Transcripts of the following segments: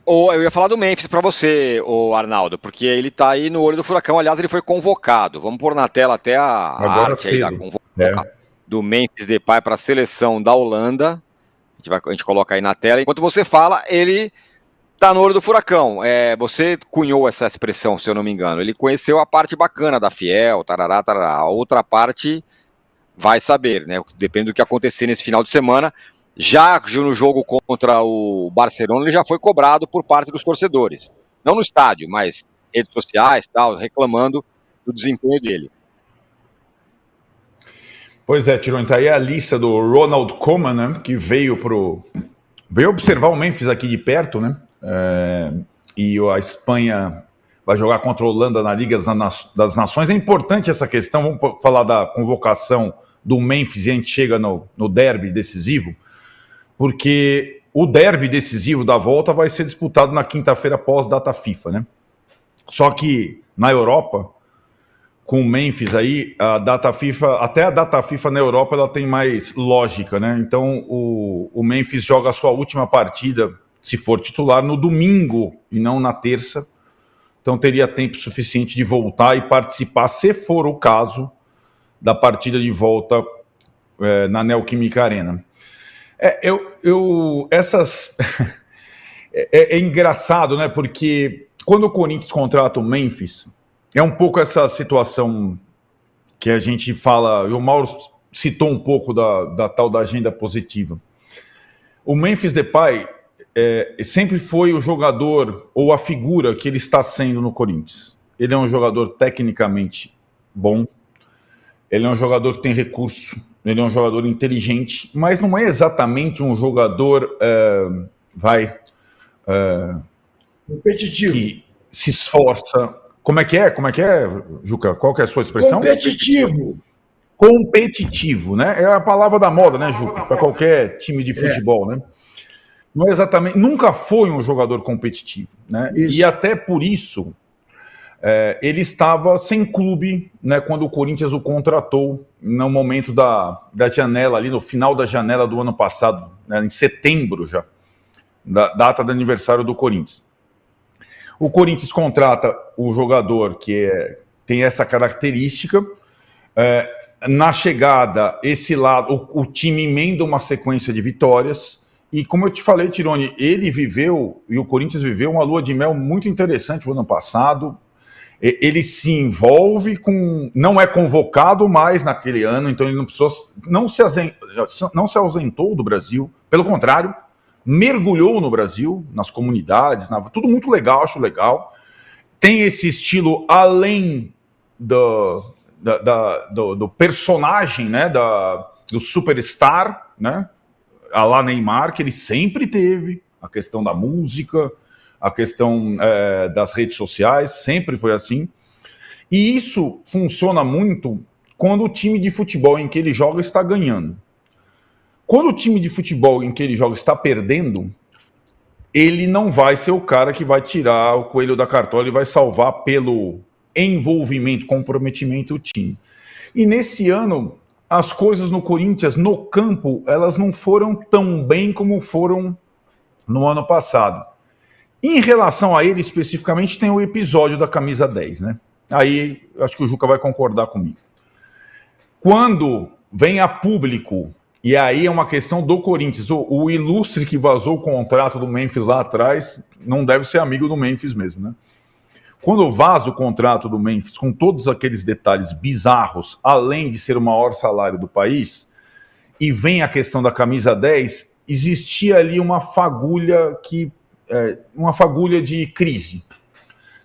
Ou eu ia falar do Memphis para você, o Arnaldo, porque ele tá aí no olho do furacão. Aliás, ele foi convocado. Vamos pôr na tela até a Agora arte aí da cedo. convocação do Memphis Depay para a seleção da Holanda. A gente coloca aí na tela. Enquanto você fala, ele tá no olho do furacão. Você cunhou essa expressão, se eu não me engano. Ele conheceu a parte bacana da Fiel, tarará, tarará. A outra parte vai saber, né? Depende do que acontecer nesse final de semana. Já no jogo contra o Barcelona, ele já foi cobrado por parte dos torcedores. Não no estádio, mas redes sociais, tal, reclamando do desempenho dele. Pois é, Tironi, tá aí a lista do Ronald Koeman, né, que veio observar o Memphis aqui de perto, né? E a Espanha vai jogar contra a Holanda na Liga das Nações. É importante essa questão, vamos falar da convocação do Memphis e a gente chega no derby decisivo, porque o derby decisivo da volta vai ser disputado na quinta-feira pós-data FIFA, né? Só que na Europa, com o Memphis aí, até a data FIFA na Europa ela tem mais lógica, né? Então o Memphis joga a sua última partida, se for titular, no domingo e não na terça. Então teria tempo suficiente de voltar e participar, se for o caso, da partida de volta na Neoquímica Arena. É engraçado, né? Porque quando o Corinthians contrata o Memphis, é um pouco essa situação que a gente fala, e o Mauro citou um pouco da tal da agenda positiva. O Memphis Depay sempre foi o jogador ou a figura que ele está sendo no Corinthians. Ele é um jogador tecnicamente bom, ele é um jogador que tem recurso, ele é um jogador inteligente, mas não é exatamente um jogador competitivo, que se esforça. Como é que é, Juca? Qual que é a sua expressão? Competitivo, né? É a palavra da moda, né, Juca? Para qualquer time de futebol, né? Não é exatamente, nunca foi um jogador competitivo, né? Isso. E até por isso ele estava sem clube, né, quando o Corinthians o contratou no momento da janela, ali no final da janela do ano passado, né, em setembro já, da data do aniversário do Corinthians. O Corinthians contrata o jogador que tem essa característica. Na chegada, esse lado, o time emenda uma sequência de vitórias. E como eu te falei, Tironi, ele viveu, e o Corinthians viveu, uma lua de mel muito interessante no ano passado. Ele se envolve com... Não é convocado mais naquele ano, então ele não se ausentou do Brasil. Pelo contrário, mergulhou no Brasil, nas comunidades, tudo muito legal, acho legal. Tem esse estilo além do personagem, né, do superstar, né, a lá Neymar, que ele sempre teve, a questão da música, a questão das redes sociais, sempre foi assim. E isso funciona muito quando o time de futebol em que ele joga está ganhando. Quando o time de futebol em que ele joga está perdendo, ele não vai ser o cara que vai tirar o coelho da cartola e vai salvar pelo envolvimento, comprometimento o time. E nesse ano, as coisas no Corinthians, no campo, elas não foram tão bem como foram no ano passado. Em relação a ele especificamente, tem o episódio da camisa 10, né? Aí, acho que o Juca vai concordar comigo. Quando vem a público, e aí é uma questão do Corinthians, o ilustre que vazou o contrato do Memphis lá atrás, não deve ser amigo do Memphis mesmo, né? Quando vaza o contrato do Memphis, com todos aqueles detalhes bizarros, além de ser o maior salário do país, e vem a questão da camisa 10, existia ali uma fagulha de crise.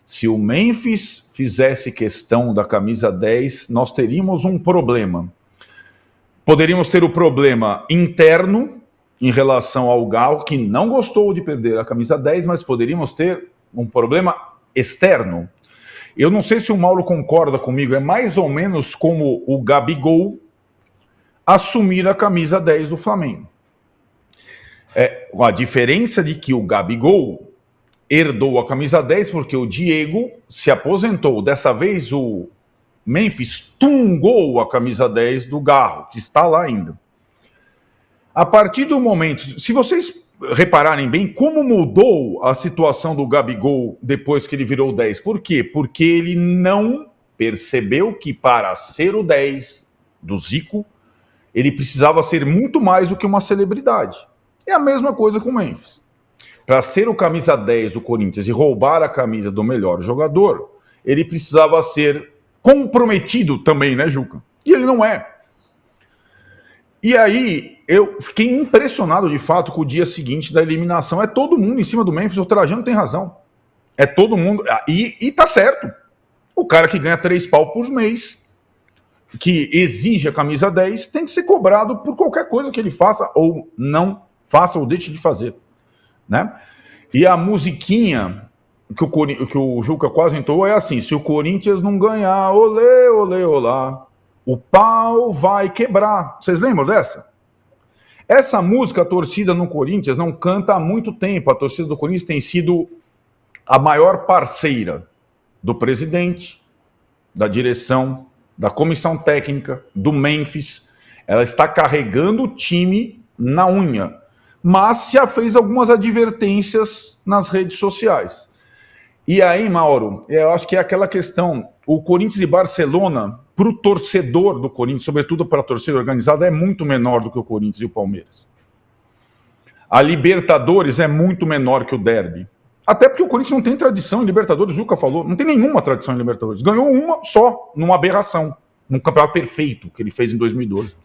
Se o Memphis fizesse questão da camisa 10, nós teríamos um problema. Poderíamos ter o problema interno em relação ao Galo, que não gostou de perder a camisa 10, mas poderíamos ter um problema externo. Eu não sei se o Mauro concorda comigo, é mais ou menos como o Gabigol assumir a camisa 10 do Flamengo. A diferença de que o Gabigol herdou a camisa 10 porque o Diego se aposentou. Dessa vez o Memphis tungou a camisa 10 do Garro, que está lá ainda. A partir do momento... Se vocês repararem bem como mudou a situação do Gabigol depois que ele virou 10. Por quê? Porque ele não percebeu que para ser o 10 do Zico, ele precisava ser muito mais do que uma celebridade. É a mesma coisa com o Memphis. Para ser o camisa 10 do Corinthians e roubar a camisa do melhor jogador, ele precisava ser comprometido também, né, Juca? E ele não é. E aí, eu fiquei impressionado, de fato, com o dia seguinte da eliminação. É todo mundo em cima do Memphis, o Trajano tem razão. É todo mundo. E tá certo. O cara que ganha 3 pau por mês, que exige a camisa 10, tem que ser cobrado por qualquer coisa que ele faça ou não faça ou deixe de fazer. Né? E a musiquinha que o Juca quase entrou é assim: se o Corinthians não ganhar, olê, olê, olá, o pau vai quebrar. Vocês lembram dessa? Essa música, a torcida no Corinthians não canta há muito tempo. A torcida do Corinthians tem sido a maior parceira do presidente, da direção, da comissão técnica, do Memphis. Ela está carregando o time na unha, mas já fez algumas advertências nas redes sociais. E aí, Mauro, eu acho que é aquela questão, o Corinthians e Barcelona, para o torcedor do Corinthians, sobretudo para a torcida organizada, é muito menor do que o Corinthians e o Palmeiras. A Libertadores é muito menor que o Derby. Até porque o Corinthians não tem tradição em Libertadores, o Juca falou, não tem nenhuma tradição em Libertadores. Ganhou uma só, numa aberração, num campeonato perfeito que ele fez em 2012.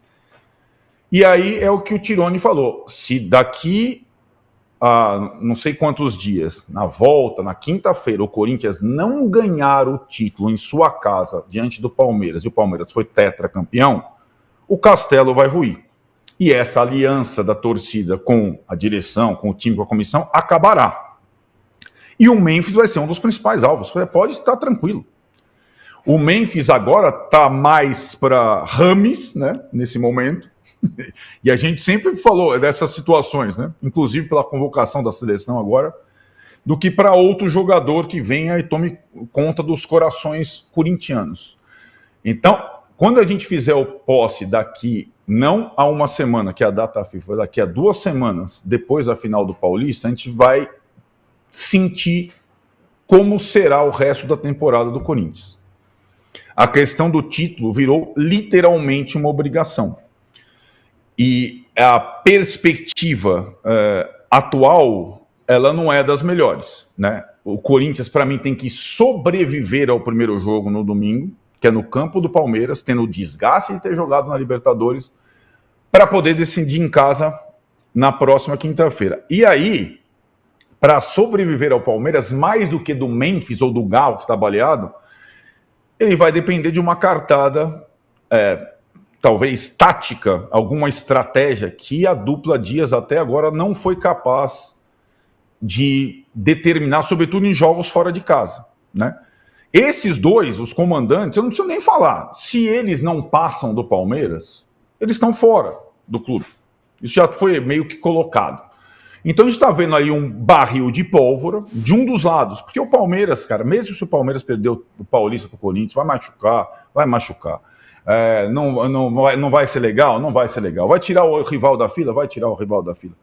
E aí é o que o Tironi falou, se daqui a não sei quantos dias, na volta, na quinta-feira, o Corinthians não ganhar o título em sua casa diante do Palmeiras, e o Palmeiras foi tetracampeão, o castelo vai ruir. E essa aliança da torcida com a direção, com o time, com a comissão, acabará. E o Memphis vai ser um dos principais alvos. Você pode estar tranquilo. O Memphis agora está mais para Rames, né, nesse momento. E a gente sempre falou dessas situações, né, inclusive pela convocação da seleção agora, do que para outro jogador que venha e tome conta dos corações corintianos. Então, quando a gente fizer o posse daqui, não a uma semana, que é a data FIFA, daqui a 2 semanas, depois da final do Paulista, a gente vai sentir como será o resto da temporada do Corinthians. A questão do título virou literalmente uma obrigação. E a perspectiva atual, ela não é das melhores, né? O Corinthians, para mim, tem que sobreviver ao primeiro jogo no domingo, que é no campo do Palmeiras, tendo o desgaste de ter jogado na Libertadores, para poder decidir em casa na próxima quinta-feira. E aí, para sobreviver ao Palmeiras, mais do que do Memphis ou do Galo, que está baleado, ele vai depender de uma cartada, talvez tática, alguma estratégia que a dupla Dias até agora não foi capaz de determinar, sobretudo em jogos fora de casa, né? Esses dois, os comandantes, eu não preciso nem falar. Se eles não passam do Palmeiras, eles estão fora do clube. Isso já foi meio que colocado. Então a gente está vendo aí um barril de pólvora de um dos lados. Porque o Palmeiras, cara, mesmo se o Palmeiras perdeu o Paulista para o Corinthians, vai machucar. Não vai ser legal? Não vai ser legal. Vai tirar o rival da fila? Vai tirar o rival da fila.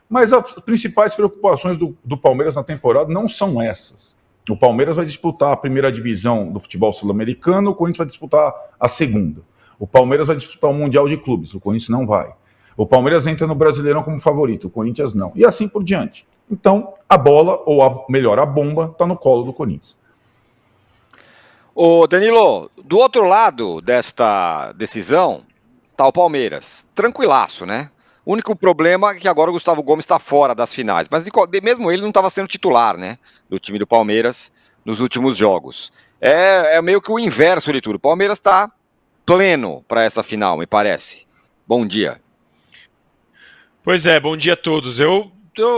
Mas as principais preocupações do Palmeiras na temporada não são essas. O Palmeiras vai disputar a primeira divisão do futebol sul-americano, o Corinthians vai disputar a segunda. O Palmeiras vai disputar o Mundial de Clubes, o Corinthians não vai. O Palmeiras entra no Brasileirão como favorito, o Corinthians não. E assim por diante. Então, a bola, ou melhor, a bomba, está no colo do Corinthians. Ô Danilo, do outro lado desta decisão, tá o Palmeiras. Tranquilaço, né? O único problema é que agora o Gustavo Gomes está fora das finais. Mas mesmo ele não estava sendo titular, né? Do time do Palmeiras nos últimos jogos. É meio que o inverso de tudo. O Palmeiras está pleno para essa final, me parece. Bom dia. Pois é, bom dia a todos. Eu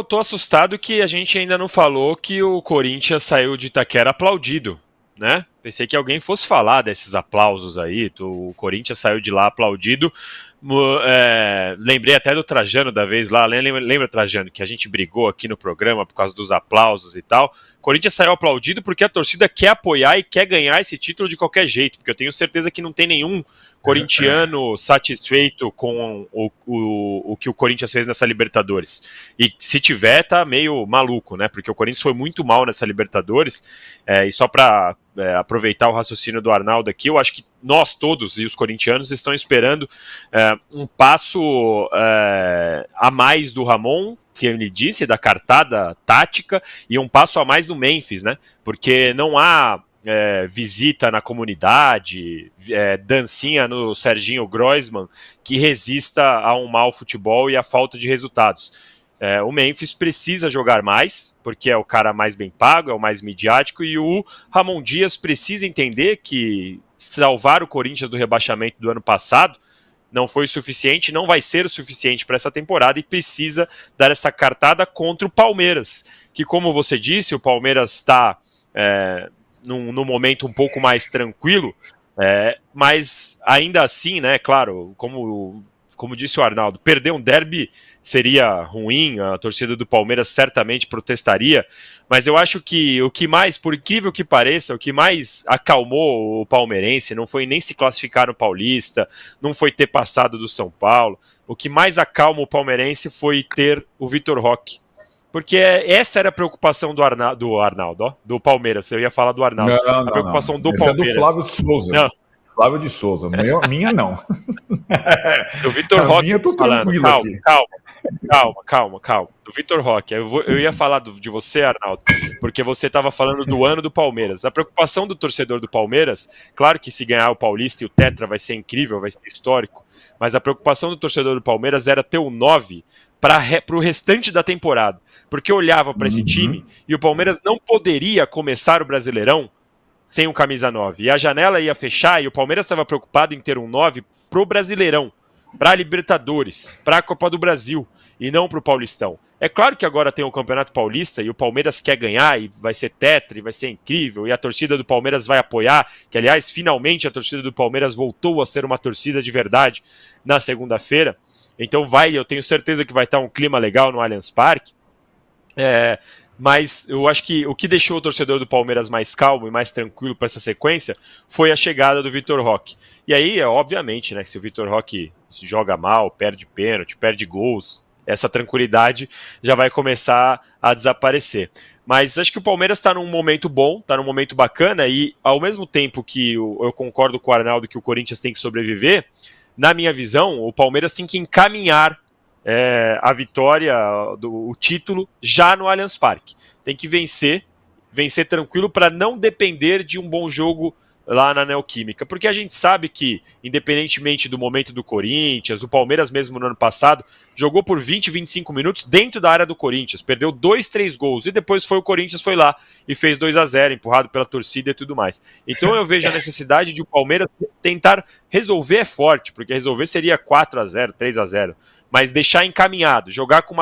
tô assustado que a gente ainda não falou que o Corinthians saiu de Itaquera aplaudido, né? Pensei que alguém fosse falar desses aplausos aí. O Corinthians saiu de lá aplaudido, Lembrei até do Trajano da vez lá, lembra Trajano, que a gente brigou aqui no programa por causa dos aplausos e tal. O Corinthians saiu aplaudido porque a torcida quer apoiar e quer ganhar esse título de qualquer jeito, porque eu tenho certeza que não tem nenhum corintiano satisfeito com o que o Corinthians fez nessa Libertadores. E se tiver, tá meio maluco, né? Porque o Corinthians foi muito mal nessa Libertadores. E só para aproveitar o raciocínio do Arnaldo aqui, eu acho que nós todos e os corintianos estão esperando um passo a mais do Ramon, que ele disse, da cartada tática, e um passo a mais do Memphis, né? Porque não há visita na comunidade, dancinha no Serginho Groisman, que resista a um mau futebol e a falta de resultados. O Memphis precisa jogar mais, porque é o cara mais bem pago, é o mais midiático, e o Ramon Dias precisa entender que salvar o Corinthians do rebaixamento do ano passado não foi o suficiente, não vai ser o suficiente para essa temporada, e precisa dar essa cartada contra o Palmeiras, que, como você disse, o Palmeiras está num momento um pouco mais tranquilo, mas ainda assim, né, claro, como disse o Arnaldo, perder um derby seria ruim, a torcida do Palmeiras certamente protestaria, mas eu acho que o que mais, por incrível que pareça, o que mais acalmou o palmeirense não foi nem se classificar no Paulista, não foi ter passado do São Paulo, o que mais acalma o palmeirense foi ter o Vitor Roque. Porque essa era a preocupação do Arnaldo, do Palmeiras. Eu ia falar do Arnaldo. Não, a preocupação do Esse Palmeiras. É do Flávio Souza. Não. Flávio de Souza. Minha não. Do Vitor Roque. Minha eu tô tranquilo aqui. Calma. Do Vitor Roque. Eu ia falar de você, Arnaldo, porque você estava falando do ano do Palmeiras. A preocupação do torcedor do Palmeiras, claro que se ganhar o Paulista e o Tetra vai ser incrível, vai ser histórico, mas a preocupação do torcedor do Palmeiras era ter o 9 para o restante da temporada, porque olhava para esse time e o Palmeiras não poderia começar o Brasileirão sem um camisa 9, e a janela ia fechar e o Palmeiras estava preocupado em ter um 9 pro Brasileirão, para a Libertadores, para a Copa do Brasil e não para o Paulistão. É claro que agora tem o Campeonato Paulista e o Palmeiras quer ganhar e vai ser tetra e vai ser incrível e a torcida do Palmeiras vai apoiar, que aliás finalmente a torcida do Palmeiras voltou a ser uma torcida de verdade na segunda-feira. Então eu tenho certeza que vai estar um clima legal no Allianz Parque, mas eu acho que o que deixou o torcedor do Palmeiras mais calmo e mais tranquilo para essa sequência foi a chegada do Vitor Roque. E aí, obviamente, né, se o Vitor Roque joga mal, perde pênalti, perde gols, essa tranquilidade já vai começar a desaparecer. Mas acho que o Palmeiras está num momento bom, está num momento bacana, e ao mesmo tempo que eu concordo com o Arnaldo que o Corinthians tem que sobreviver, na minha visão, o Palmeiras tem que encaminhar a vitória, o título, já no Allianz Parque. Tem que vencer tranquilo para não depender de um bom jogo lá na Neoquímica, porque a gente sabe que, independentemente do momento do Corinthians, o Palmeiras mesmo no ano passado jogou por 20, 25 minutos dentro da área do Corinthians, perdeu 2, 3 gols, e depois o Corinthians foi lá e fez 2-0, empurrado pela torcida e tudo mais. Então eu vejo a necessidade de o Palmeiras tentar resolver forte, porque resolver seria 4-0, 3-0, mas deixar encaminhado, jogar com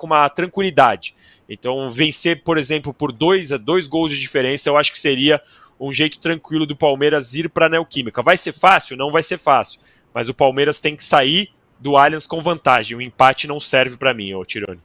uma tranquilidade. Então vencer, por exemplo, por 2 gols de diferença, eu acho que seria um jeito tranquilo do Palmeiras ir para a Neoquímica. Vai ser fácil? Não vai ser fácil. Mas o Palmeiras tem que sair do Allianz com vantagem. O empate não serve para mim, Tironi.